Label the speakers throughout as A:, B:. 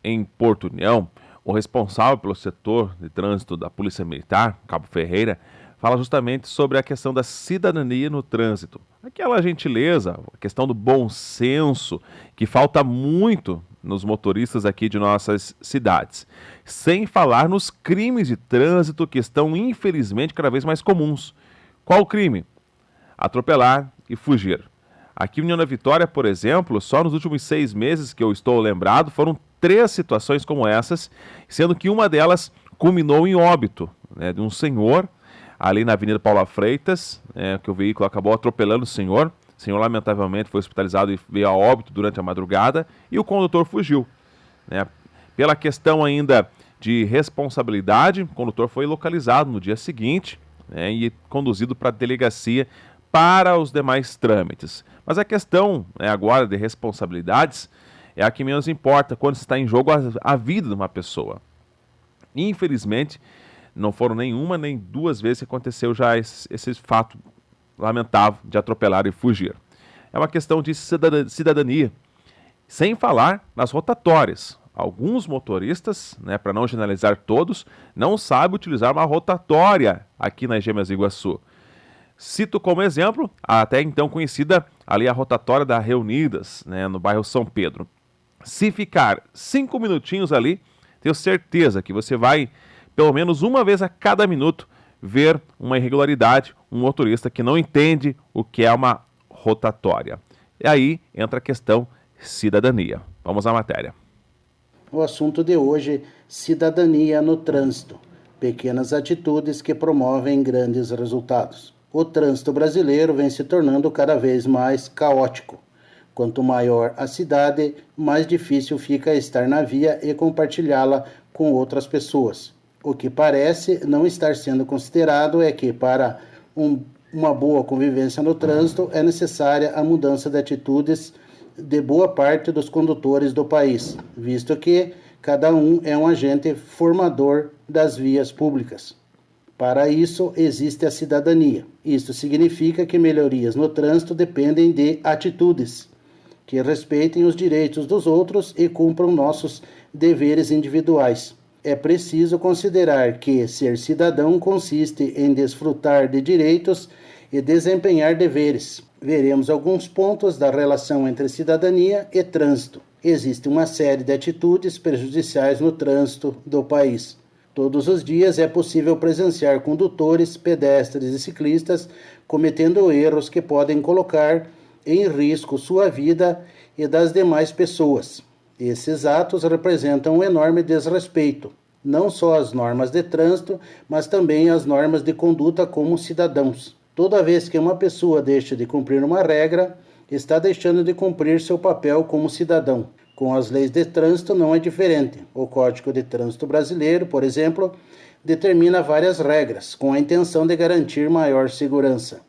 A: Em Porto União, o responsável pelo setor de trânsito da Polícia Militar, Cabo Ferreira, fala justamente sobre a questão da cidadania no trânsito. Aquela gentileza, a questão do bom senso, que falta muito nos motoristas aqui de nossas cidades. Sem falar nos crimes de trânsito que estão, infelizmente, cada vez mais comuns. Qual o crime? Atropelar e fugir. Aqui em União da Vitória, por exemplo, só nos últimos 6 meses que eu estou lembrado, foram 3 situações como essas, sendo que uma delas culminou em óbito, né, de um senhor ali na Avenida Paula Freitas, que o veículo acabou atropelando o senhor. O senhor, lamentavelmente, foi hospitalizado e veio a óbito durante a madrugada e o condutor fugiu, né? Pela questão ainda de responsabilidade, o condutor foi localizado no dia seguinte, né, e conduzido para a delegacia para os demais trâmites. Mas a questão, né, agora de responsabilidades é a que menos importa quando está em jogo a vida de uma pessoa. Infelizmente, não foram nenhuma nem duas vezes que aconteceu já esse fato lamentável de atropelar e fugir. É uma questão de cidadania, sem falar nas rotatórias. Alguns motoristas, né, para não generalizar todos, não sabem utilizar uma rotatória aqui nas Gêmeas Iguaçu. Cito como exemplo a até então conhecida ali a rotatória da Reunidas, né, no bairro São Pedro. Se ficar 5 minutinhos ali, tenho certeza que você vai, pelo menos uma vez a cada minuto, ver uma irregularidade, um motorista que não entende o que é uma rotatória. E aí entra a questão cidadania. Vamos à matéria.
B: O assunto de hoje, cidadania no trânsito. Pequenas atitudes que promovem grandes resultados. O trânsito brasileiro vem se tornando cada vez mais caótico. Quanto maior a cidade, mais difícil fica estar na via e compartilhá-la com outras pessoas. O que parece não estar sendo considerado é que, para uma boa convivência no trânsito, é necessária a mudança de atitudes de boa parte dos condutores do país, visto que cada um é um agente formador das vias públicas. Para isso, existe a cidadania. Isso significa que melhorias no trânsito dependem de atitudes que respeitem os direitos dos outros e cumpram nossos deveres individuais. É preciso considerar que ser cidadão consiste em desfrutar de direitos e desempenhar deveres. Veremos alguns pontos da relação entre cidadania e trânsito. Existe uma série de atitudes prejudiciais no trânsito do país. Todos os dias é possível presenciar condutores, pedestres e ciclistas cometendo erros que podem colocar em risco sua vida e das demais pessoas. Esses atos representam um enorme desrespeito, não só às normas de trânsito, mas também às normas de conduta como cidadãos. Toda vez que uma pessoa deixa de cumprir uma regra, está deixando de cumprir seu papel como cidadão. Com as leis de trânsito não é diferente. O Código de Trânsito Brasileiro, por exemplo, determina várias regras, com a intenção de garantir maior segurança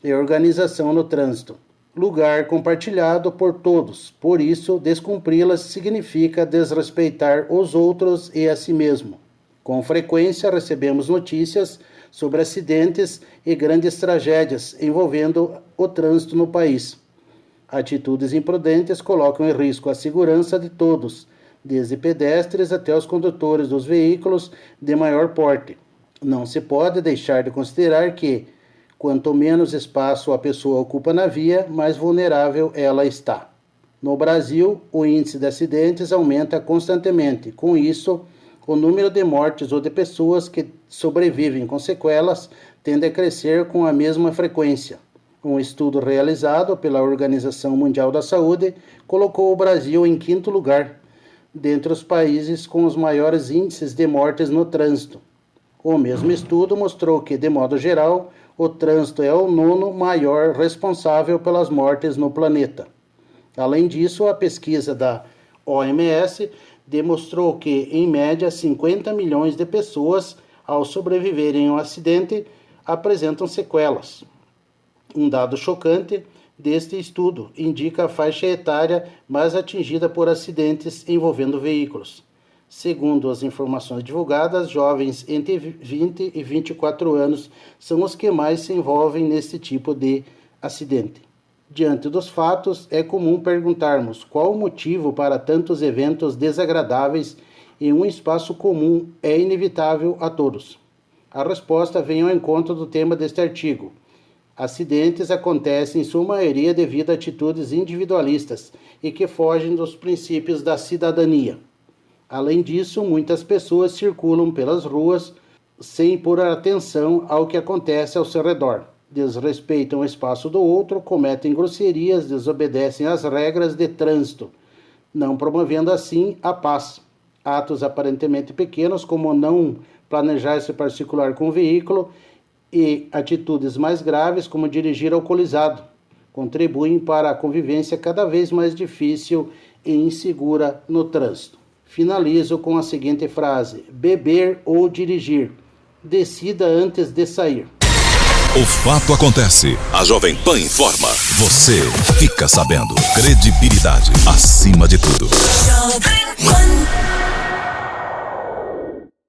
B: e organização no trânsito. Lugar compartilhado por todos, por isso, descumpri-las significa desrespeitar os outros e a si mesmo. Com frequência recebemos notícias sobre acidentes e grandes tragédias envolvendo o trânsito no país. Atitudes imprudentes colocam em risco a segurança de todos, desde pedestres até os condutores dos veículos de maior porte. Não se pode deixar de considerar que, quanto menos espaço a pessoa ocupa na via, mais vulnerável ela está. No Brasil, o índice de acidentes aumenta constantemente. Com isso, o número de mortes ou de pessoas que sobrevivem com sequelas tende a crescer com a mesma frequência. Um estudo realizado pela Organização Mundial da Saúde colocou o Brasil em 5º lugar, dentre os países com os maiores índices de mortes no trânsito. O mesmo estudo mostrou que, de modo geral, o trânsito é o 9º maior responsável pelas mortes no planeta. Além disso, a pesquisa da OMS demonstrou que, em média, 50 milhões de pessoas, ao sobreviverem a um acidente, apresentam sequelas. Um dado chocante deste estudo indica a faixa etária mais atingida por acidentes envolvendo veículos. Segundo as informações divulgadas, jovens entre 20 e 24 anos são os que mais se envolvem nesse tipo de acidente. Diante dos fatos, é comum perguntarmos qual o motivo para tantos eventos desagradáveis em um espaço comum é inevitável a todos. A resposta vem ao encontro do tema deste artigo. Acidentes acontecem em sua maioria devido a atitudes individualistas e que fogem dos princípios da cidadania. Além disso, muitas pessoas circulam pelas ruas sem pôr atenção ao que acontece ao seu redor. Desrespeitam o espaço do outro, cometem grosserias, desobedecem às regras de trânsito, não promovendo assim a paz. Atos aparentemente pequenos, como não planejar-se para circular com o veículo, e atitudes mais graves, como dirigir alcoolizado, contribuem para a convivência cada vez mais difícil e insegura no trânsito. Finalizo com a seguinte frase: beber ou dirigir, decida antes de sair.
C: O fato acontece. A Jovem Pan informa. Você fica sabendo. Credibilidade acima de tudo.